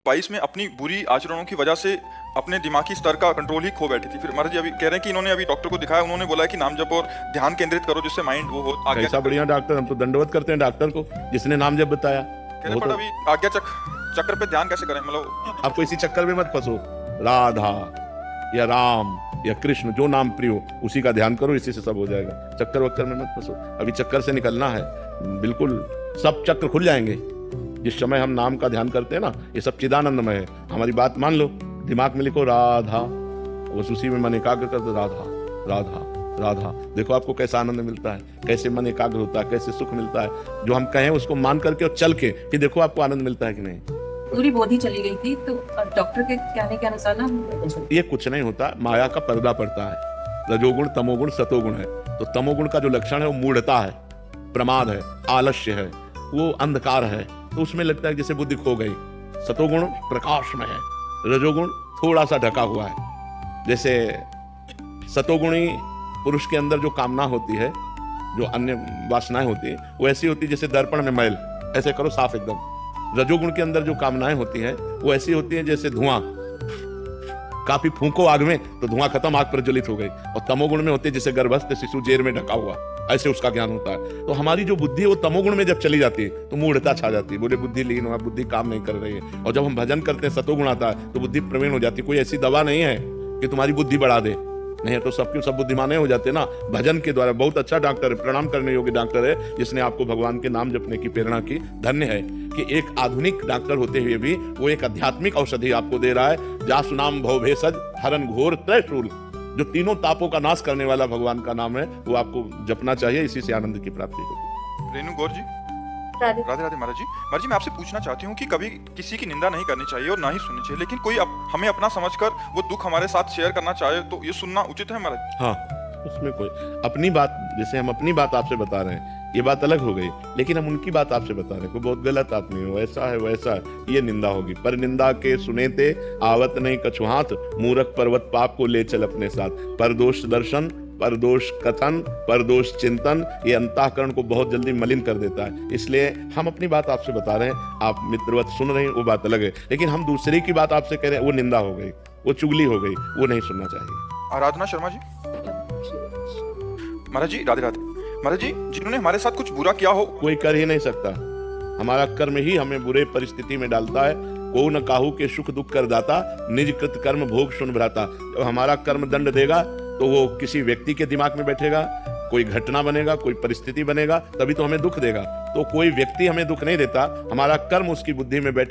22 में अपनी बुरी आचरणों की वजह से अपने दिमागी स्तर का कंट्रोल ही खो बैठी थी। फिर महाराज जी अभी कह रहे हैं कि इन्होंने अभी डॉक्टर को दिखाया, उन्होंने बोला है कि नाम जप और ध्यान केंद्रित करो जिससे माइंड वो हो आज्ञा। कैसा बढ़िया डॉक्टर, हम तो दंडवत करते हैं डॉक्टर को जिसने नाम जप बताया। कह रहे पर अभी आज्ञा चक्र पे ध्यान कैसे करें, मतलब आपको इसी चक्कर में मत फंसो। राधा या राम या कृष्ण जो नाम प्रिय हो उसी का ध्यान करो, इसी से सब हो जाएगा। चक्कर वक्कर में मत फंसो, अभी चक्कर से निकलना है। बिल्कुल सब चक्र खुल जाएंगे जिस समय हम नाम का ध्यान करते हैं ना। ये सब चिदानंदमय है। हमारी बात मान लो, दिमाग में लिखो राधा, बस उसी में मन एकाग्र कर दो। राधा राधा राधा, देखो आपको कैसा आनंद मिलता है, कैसे मन एकाग्र होता है, कैसे सुख मिलता है। जो हम कहें उसको मान करके और चल के कि देखो आपको आनंद मिलता है कि नहीं। पूरी बोधी चली गई थी, तो डॉक्टर के कहने के अनुसार ना ये कुछ नहीं होता, माया का पर्दा पड़ता है। रजोगुण तमोगुण सतोगुण है। तो तमोगुण का जो लक्षण है वो मूढ़ता है, प्रमाद है, आलस्य है, वो अंधकार है। तो उसमें लगता है जैसे बुद्धि खो गई। सतोगुण प्रकाश में है, रजोगुण थोड़ा सा ढका हुआ है। जैसे सतोगुणी पुरुष के अंदर जो कामना होती है, जो अन्य वासनाएं होती है, वो ऐसी होती है जैसे दर्पण में मैल, ऐसे करो साफ एकदम। रजोगुण के अंदर जो कामनाएं होती हैं वो ऐसी होती हैं जैसे धुआं, काफी फूंको आग में तो धुआं खत्म, आग प्रज्वलित हो गई। और तमोगुण में होती है जैसे गर्भस्थ शिशु जेर में ढका हुआ, ऐसे उसका ज्ञान होता है। तो हमारी जो बुद्धि है वो तमोगुण में जब चली जाती है तो मूढ़ता छा जाती है, बोले बुद्धि लीन हुआ, बुद्धि काम नहीं कर रही है। और जब हम भजन करते हैं सतोगुण आता है तो बुद्धि प्रवीण हो जाती है। कोई ऐसी दवा नहीं है कि तुम्हारी बुद्धि बढ़ा दे, नहीं है तो सबके सब बुद्धिमाने हो जाते ना भजन के द्वारा। बहुत अच्छा डॉक्टर है, प्रणाम करने योग्य डॉक्टर है जिसने आपको भगवान के नाम जपने की प्रेरणा की। धन्य है कि एक आधुनिक डॉक्टर होते हुए भी वो एक आध्यात्मिक औषधि आपको दे रहा है। जासु नाम भव भेषज हरन घोर त्रैशूल, जो तीनों तापों का नाश करने वाला भगवान का नाम है, वो आपको जपना चाहिए। इसी से आनंद की प्राप्ति होगी। रेणु गौर जी, राधे राधे महाराज जी। महाराज जी मैं आपसे पूछना चाहती हूँ कि कभी किसी की निंदा नहीं करनी चाहिए और ना ही सुननी चाहिए, लेकिन कोई हमें अपना समझकर वो दुख हमारे साथ शेयर करना चाहे तो ये सुनना उचित है महाराज? हाँ, उसमें कोई अपनी बात, जैसे हम अपनी बात आपसे बता रहे हैं ये बात अलग हो गई, लेकिन हम उनकी बात आपसे बता रहे हैं। कोई बहुत गलत आदमी हो, ऐसा है वैसा है, ये निंदा होगी। पर निंदा के सुने थे आवत नहीं कछु हाथ, मूर्ख पर्वत पाप को ले चल अपने साथ। परदोष दर्शन, परदोष कथन, परदोष चिंतन, ये अंतःकरण को बहुत जल्दी मलिन कर देता है। इसलिए हम अपनी बात आपसे बता रहे हैं, आप मित्रवत सुन रहे हैं, वो बात अलग है। लेकिन हम दूसरे की बात आपसे कह रहे हैं, वो निंदा हो गई, वो चुगली हो गई, वो नहीं सुनना चाहिए। आराधना शर्मा जी। महाराज जी राधे राधे। महाराज जी जिन्होंने हमारे साथ कुछ बुरा किया हो, कोई कर ही नहीं सकता। हमारा कर्म ही हमें बुरे परिस्थिति में डालता है। को न काहू के सुख दुख कर दाता, निज कृत कर्म भोग सुन भ्राता। जब हमारा कर्म दंड देगा तो वो किसी व्यक्ति के दिमाग में बैठेगा, कोई घटना बनेगा, कोई परिस्थिति बनेगा, तभी तो हमें दुख देगा। तो कोई व्यक्ति हमें दुख नहीं देता, हमारा कर्म उसकी बुद्धि में बैठ